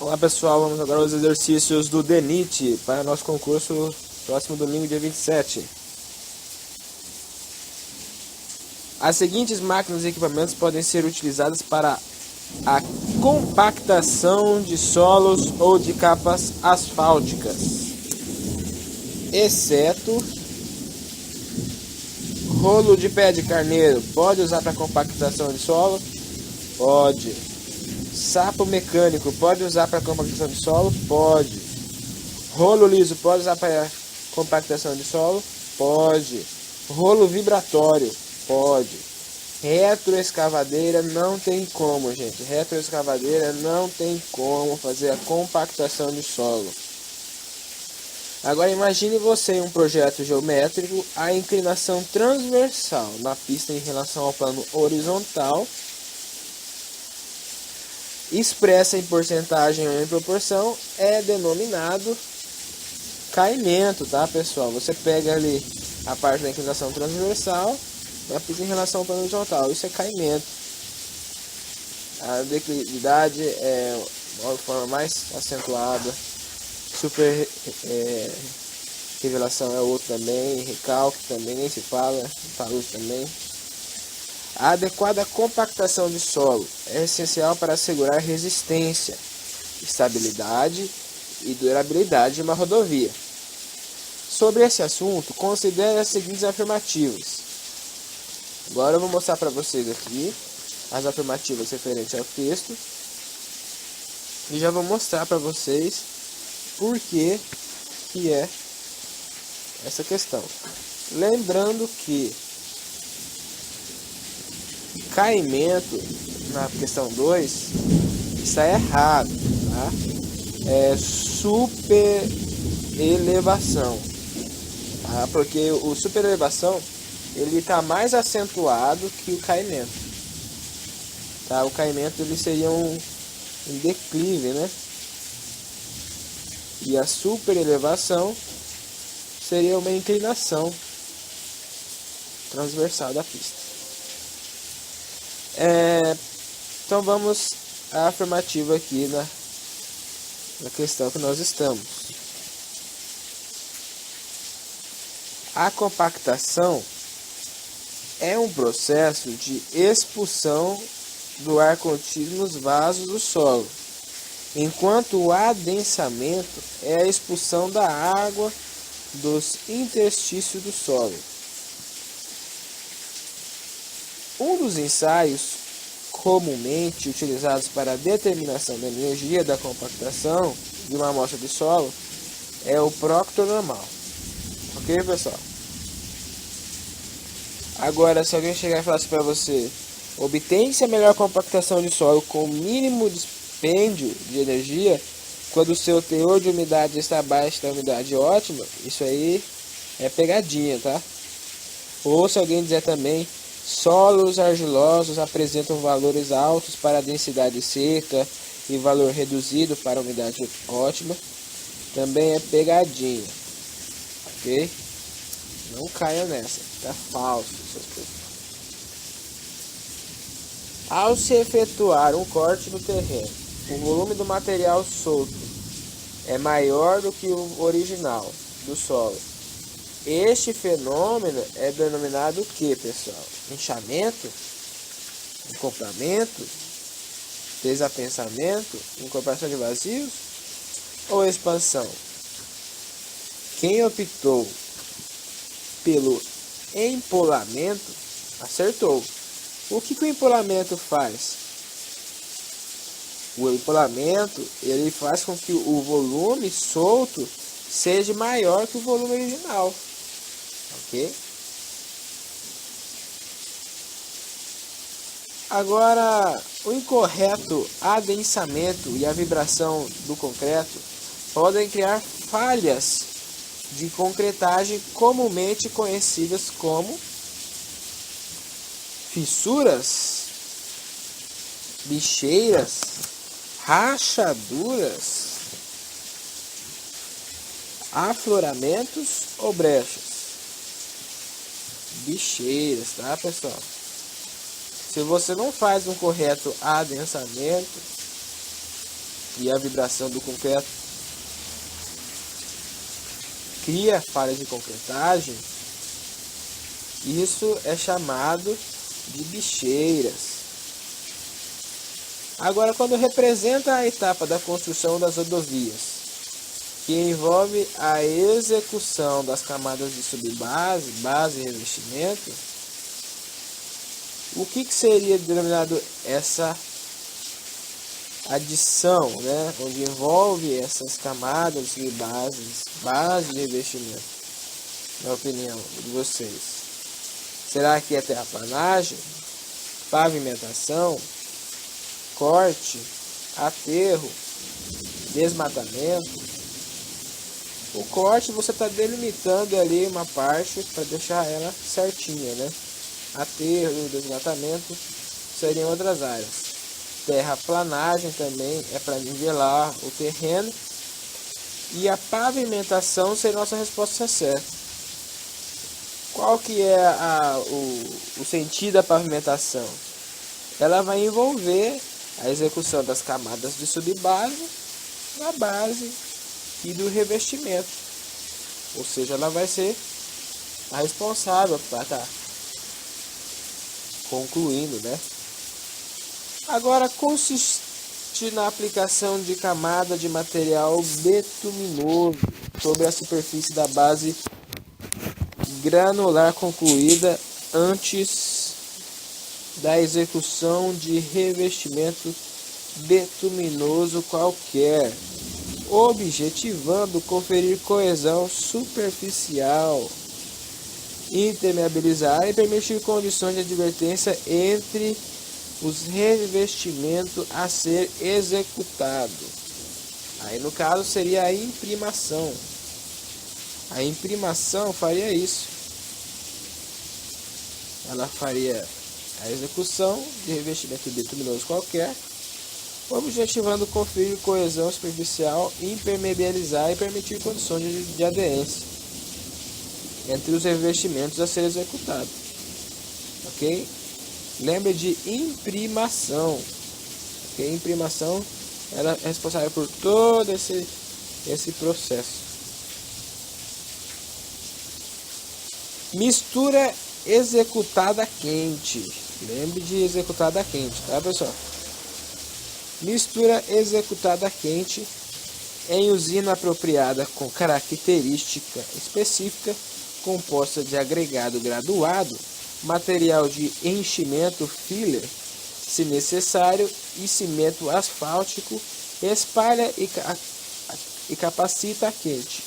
Olá pessoal, vamos agora aos exercícios do DENIT para nosso concurso próximo domingo, dia 27. As seguintes máquinas e equipamentos podem ser utilizadas para a compactação de solos ou de capas asfálticas, exceto rolo de pé de carneiro. Pode usar para compactação de solo? Pode. Sapo mecânico, pode usar para compactação de solo? Pode. Rolo liso, pode usar para compactação de solo? Pode. Rolo vibratório? Pode. Retroescavadeira não tem como, gente. Retroescavadeira não tem como fazer a compactação de solo. Agora imagine você em um projeto geométrico, a inclinação transversal na pista em relação ao plano horizontal, expressa em porcentagem ou em proporção, é denominado caimento, tá pessoal? Você pega ali a parte da inclinação transversal na pista em relação ao plano horizontal, isso é caimento. A declividade é uma forma mais acentuada, super revelação é outro também, recalque também, nem se fala, talude também. A adequada compactação de solo é essencial para assegurar resistência, estabilidade e durabilidade de uma rodovia. Sobre esse assunto, considere as seguintes afirmativas. Agora eu vou mostrar para vocês aqui as afirmativas referentes ao texto e já vou mostrar para vocês por que é essa questão. Lembrando que caimento na questão 2 está errado, tá? É super elevação, tá? Porque o super elevação ele está mais acentuado que o caimento, tá? O caimento ele seria um declive, né? E a super elevação seria uma inclinação transversal da pista. Então vamos à afirmativa aqui na questão que nós estamos. A compactação é um processo de expulsão do ar contido nos vasos do solo, enquanto o adensamento é a expulsão da água dos interstícios do solo. Um dos ensaios comumente utilizados para a determinação da energia da compactação de uma amostra de solo é o Proctor normal. Ok, pessoal? Agora, se alguém chegar e falar assim para você, obtém-se a melhor compactação de solo com o mínimo dispêndio de energia quando o seu teor de umidade está abaixo da umidade ótima, isso aí é pegadinha, tá? Ou se alguém dizer também, solos argilosos apresentam valores altos para a densidade seca e valor reduzido para a umidade ótima, também é pegadinha, ok? Não caia nessa, tá falso essas coisas. Ao se efetuar um corte no terreno, o volume do material solto é maior do que o original do solo. Este fenômeno é denominado o que, pessoal? Inchamento, acoplamento, desapensamento, incorporação de vazios ou expansão? Quem optou pelo empolamento acertou. O que o empolamento faz? O empolamento ele faz com que o volume solto seja maior que o volume original. Ok? Agora, o incorreto adensamento e a vibração do concreto podem criar falhas de concretagem comumente conhecidas como fissuras, bicheiras, rachaduras, afloramentos ou brechas. Bicheiras, tá, pessoal? Se você não faz um correto adensamento, e a vibração do concreto cria falhas de concretagem, isso é chamado de bicheiras. Agora, quando representa a etapa da construção das rodovias, que envolve a execução das camadas de subbase, base e revestimento, o que seria denominado essa adição, né? Onde envolve essas camadas de subbases, base e revestimento, na opinião de vocês? Será que é terraplanagem, pavimentação, corte, aterro, desmatamento? O corte você está delimitando ali uma parte para deixar ela certinha, né? Aterro, desmatamento seriam outras áreas. Terraplanagem também é para nivelar o terreno. E a pavimentação seria a nossa resposta certa. Qual que é o sentido da pavimentação? Ela vai envolver a execução das camadas de subbase, da base e do revestimento. Ou seja, ela vai ser a responsável para estar concluindo, né? Agora, consiste na aplicação de camada de material betuminoso sobre a superfície da base granular concluída antes da execução de revestimento betuminoso qualquer, objetivando conferir coesão superficial, impermeabilizar e permitir condições de advertência entre os revestimentos a ser executado. Aí no caso seria a imprimação. A imprimação faria isso. Ela faria a execução de revestimento bituminoso qualquer, objetivando conferir coesão superficial, impermeabilizar e permitir condições de aderência entre os revestimentos a ser executado. Ok? Lembre de imprimação. Okay? Imprimação ela é responsável por todo esse processo. Mistura executada quente. Lembre de executada quente, tá, pessoal? Mistura executada quente em usina apropriada com característica específica, composta de agregado graduado, material de enchimento filler, se necessário, e cimento asfáltico, espalha e capacita a quente.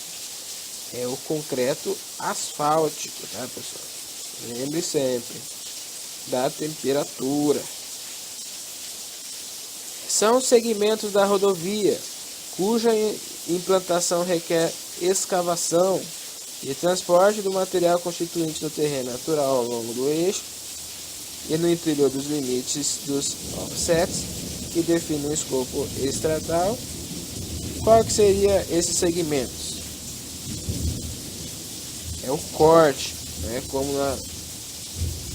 É o concreto asfáltico, tá, pessoal? Lembre sempre da temperatura. São segmentos da rodovia cuja implantação requer escavação e transporte do material constituinte do terreno natural ao longo do eixo e no interior dos limites dos offsets que definem o escopo estradal. Qual que seria esses segmentos? É o corte, né? Como nós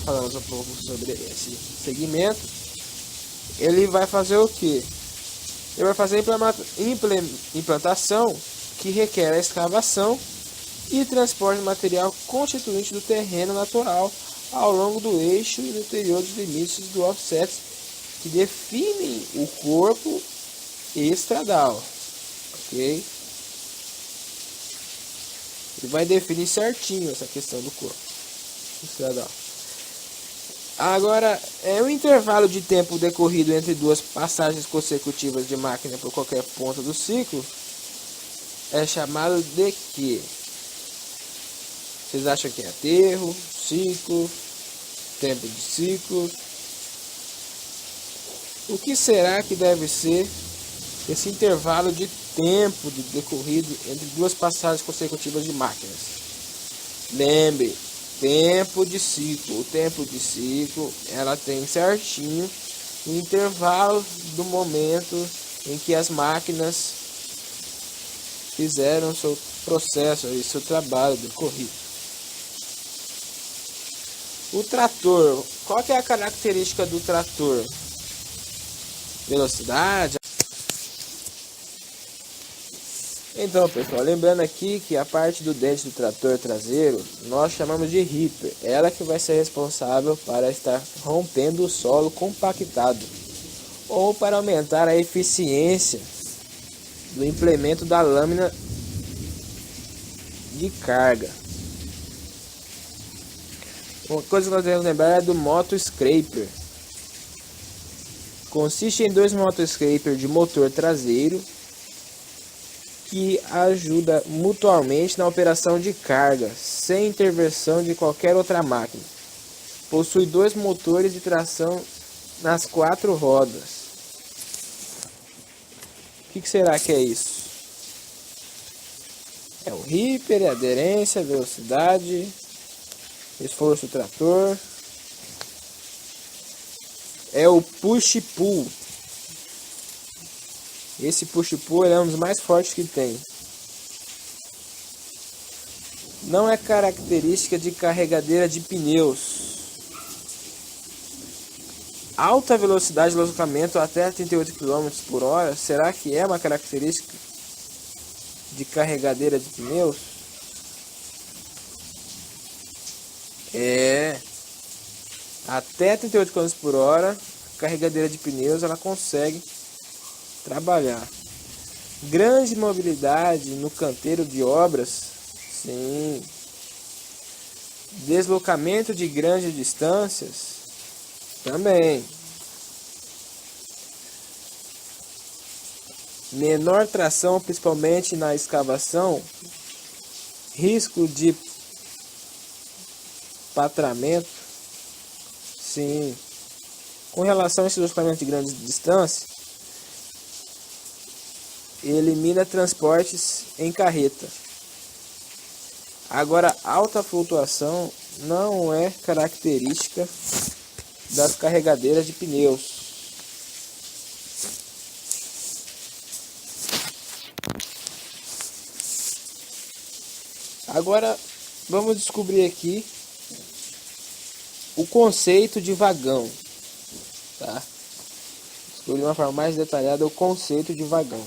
falamos um pouco sobre esse segmento, ele vai fazer o que? Ele vai fazer implantação que requer a escavação e transporte de material constituinte do terreno natural ao longo do eixo e no interior dos limites do offset que definem o corpo estradal, ok? Ele vai definir certinho essa questão do corpo estradal. Agora, o intervalo de tempo decorrido entre duas passagens consecutivas de máquina por qualquer ponto do ciclo é chamado de quê? Vocês acham que é aterro, ciclo, tempo de ciclo? O que será que deve ser esse intervalo de tempo decorrido entre duas passagens consecutivas de máquinas? Lembre, tempo de ciclo. O tempo de ciclo, ela tem certinho o intervalo do momento em que as máquinas fizeram seu processo, seu trabalho decorrido. O trator, qual que é a característica do trator? Velocidade. Então, pessoal, lembrando aqui que a parte do dente do trator traseiro nós chamamos de ripper. Ela que vai ser responsável para estar rompendo o solo compactado ou para aumentar a eficiência do implemento da lâmina de carga. Uma coisa que nós devemos lembrar é do moto scraper. Consiste em dois moto scraper de motor traseiro que ajuda mutuamente na operação de carga, sem intervenção de qualquer outra máquina. Possui dois motores de tração nas 4 rodas. O que será que é isso? É o ripper, a aderência, a velocidade, esforço do trator. É o push-pull. Esse push-pull é um dos mais fortes que tem. Não é característica de carregadeira de pneus. Alta velocidade de deslocamento até 38 km por hora. Será que é uma característica de carregadeira de pneus? É. Até 38 km por hora, a carregadeira de pneus ela consegue trabalhar. Grande mobilidade no canteiro de obras, sim. Deslocamento de grandes distâncias, também. Menor tração, principalmente na escavação. Risco de patramento, sim. Com relação a esse deslocamento de grandes distâncias, elimina transportes em carreta. Agora, alta flutuação não é característica das carregadeiras de pneus. Agora, vamos descobrir aqui o conceito de vagão, tá? Descobrir de uma forma mais detalhada o conceito de vagão.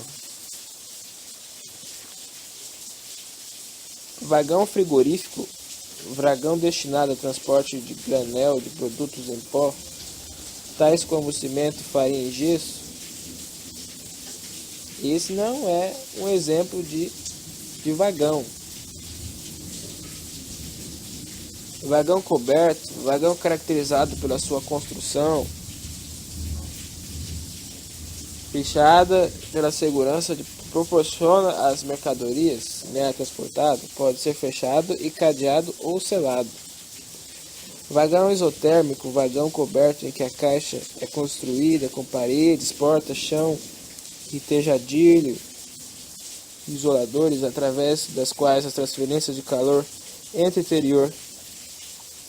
Vagão frigorífico, vagão destinado ao transporte de granel de produtos em pó, tais como cimento, farinha e gesso. Esse não é um exemplo de vagão. Vagão coberto, vagão caracterizado pela sua construção fechada pela segurança que proporciona às mercadorias transportadas, pode ser fechado e cadeado ou selado. Vagão isotérmico, vagão coberto em que a caixa é construída com paredes, portas, chão e tejadilho, isoladores através das quais as transferências de calor entre o interior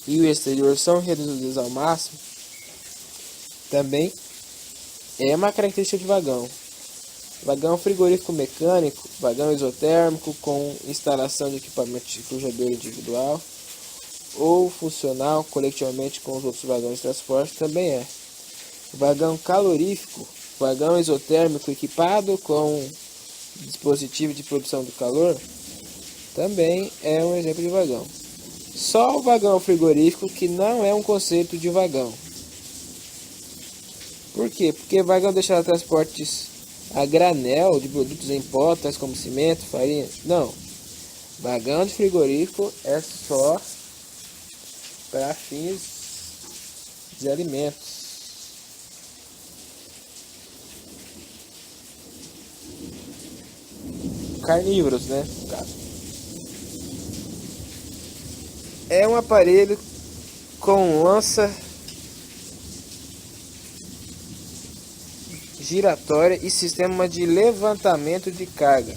e o exterior são reduzidas ao máximo, também é uma característica de vagão. Vagão frigorífico mecânico, vagão isotérmico com instalação de equipamento de refrigerador individual ou funcional coletivamente com os outros vagões de transporte, também é. Vagão calorífico, vagão isotérmico equipado com dispositivo de produção de calor, também é um exemplo de vagão. Só o vagão frigorífico que não é um conceito de vagão. Por quê? Porque vagão deixa transportes a granel de produtos em pó, tais como cimento, farinha. Não. Vagão de frigorífico é só para fins de alimentos. Carnívoros, né? No caso. É um aparelho com lança giratória e sistema de levantamento de carga,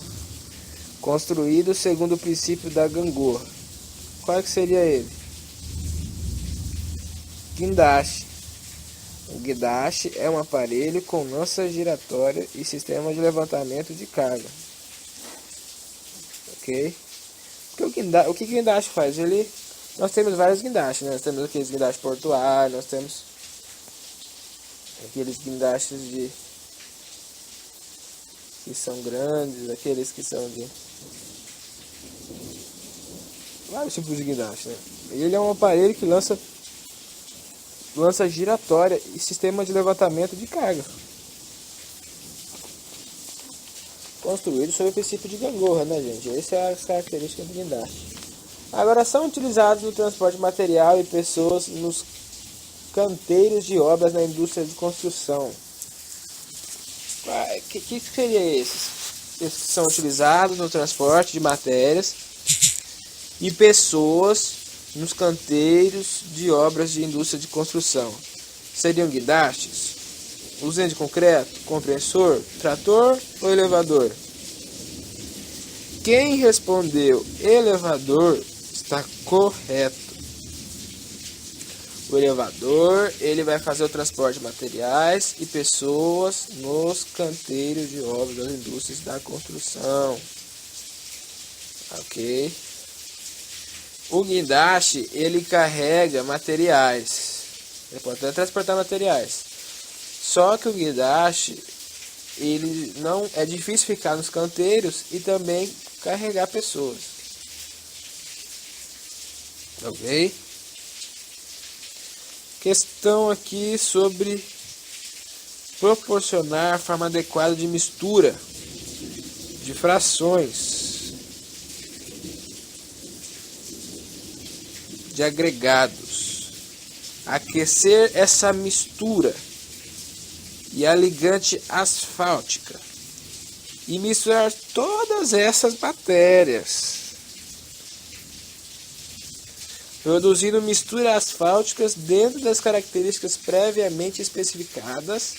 construído segundo o princípio da gangorra. Qual que seria ele? Guindaste. O guindaste é um aparelho com lança giratória e sistema de levantamento de carga. Ok? O que o guindaste faz? Nós temos vários guindastes, né? Nós temos aqueles guindastes portuários, nós temos aqueles guindastes que são grandes, aqueles que são de vários tipos de guindaste, né? Ele é um aparelho que lança giratória e sistema de levantamento de carga, construído sob o princípio de gangorra, né, gente? Essa é a característica do guindaste. Agora, são utilizados no transporte de material e pessoas nos canteiros de obras na indústria de construção. Que seria esses? Esses que são utilizados no transporte de matérias e pessoas nos canteiros de obras de indústria de construção. Seriam guindastes? Usina de concreto, compressor, trator ou elevador? Quem respondeu elevador está correto. O elevador, ele vai fazer o transporte de materiais e pessoas nos canteiros de obras das indústrias da construção. Ok? O guindaste, ele carrega materiais. Ele pode até transportar materiais. Só que o guindaste, ele não é difícil ficar nos canteiros e também carregar pessoas. Ok? Questão aqui sobre proporcionar a forma adequada de mistura de frações de agregados. Aquecer essa mistura e a ligante asfáltica e misturar todas essas matérias, produzindo misturas asfálticas dentro das características previamente especificadas.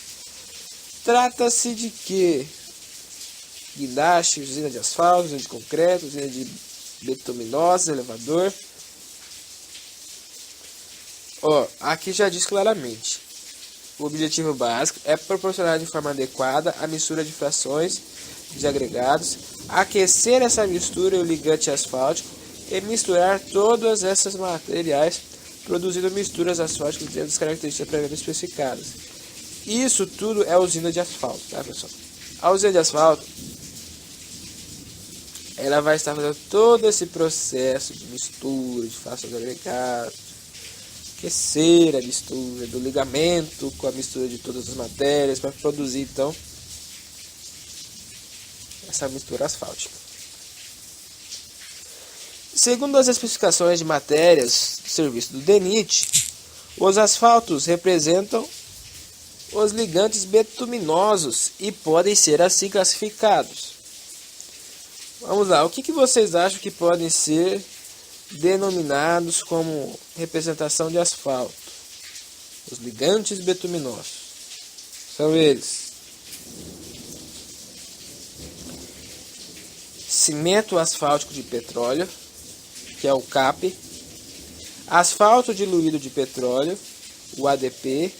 Trata-se de que? Guindaste, usina de asfalto, usina de concreto, usina de betuminosa, elevador. Aqui já diz claramente. O objetivo básico é proporcionar de forma adequada a mistura de frações de agregados, aquecer essa mistura e o ligante asfáltico e misturar todas essas materiais, produzindo misturas asfálticas dentro das características previamente especificadas. Isso tudo é usina de asfalto, tá, pessoal? A usina de asfalto, ela vai estar fazendo todo esse processo de mistura de frações de agregados, aquecer a mistura do ligamento com a mistura de todas as matérias para produzir então essa mistura asfáltica. Segundo as especificações de matérias do serviço do DENIT, os asfaltos representam os ligantes betuminosos e podem ser assim classificados. Vamos lá, o que vocês acham que podem ser denominados como representação de asfalto? Os ligantes betuminosos são eles: cimento asfáltico de petróleo, que é o CAP, asfalto diluído de petróleo, o ADP,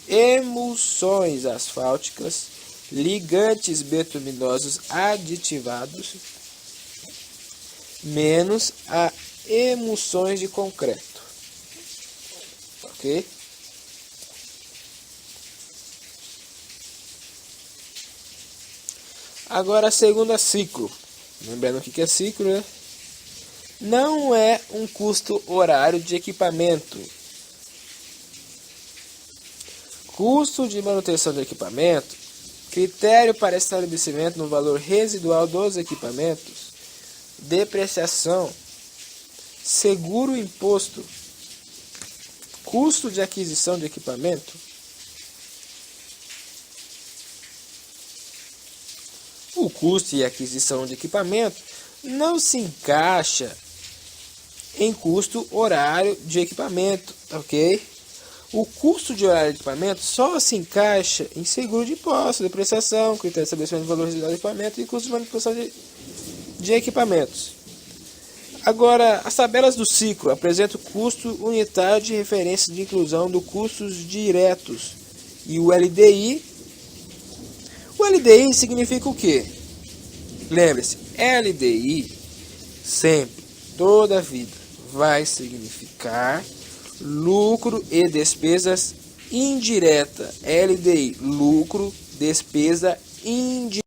emulsões asfálticas, ligantes betuminosos aditivados, menos a emulsões de concreto. Ok? Agora a segunda ciclo. Lembrando o que é ciclo, né? Não é um custo horário de equipamento. Custo de manutenção de equipamento, critério para estabelecimento no valor residual dos equipamentos, depreciação, seguro imposto, custo de aquisição de equipamento, o custo e aquisição de equipamento não se encaixa em custo horário de equipamento, ok? O custo de horário de equipamento só se encaixa em seguro de imposto, depreciação, critério de estabelecimento do valor residual do equipamento e custo de manutenção de equipamentos. Agora, as tabelas do ciclo apresentam o custo unitário de referência de inclusão dos custos diretos e o LDI. O LDI significa o quê? Lembre-se, LDI sempre, toda a vida, vai significar lucro e despesas indireta. LDI, lucro, despesa indireta.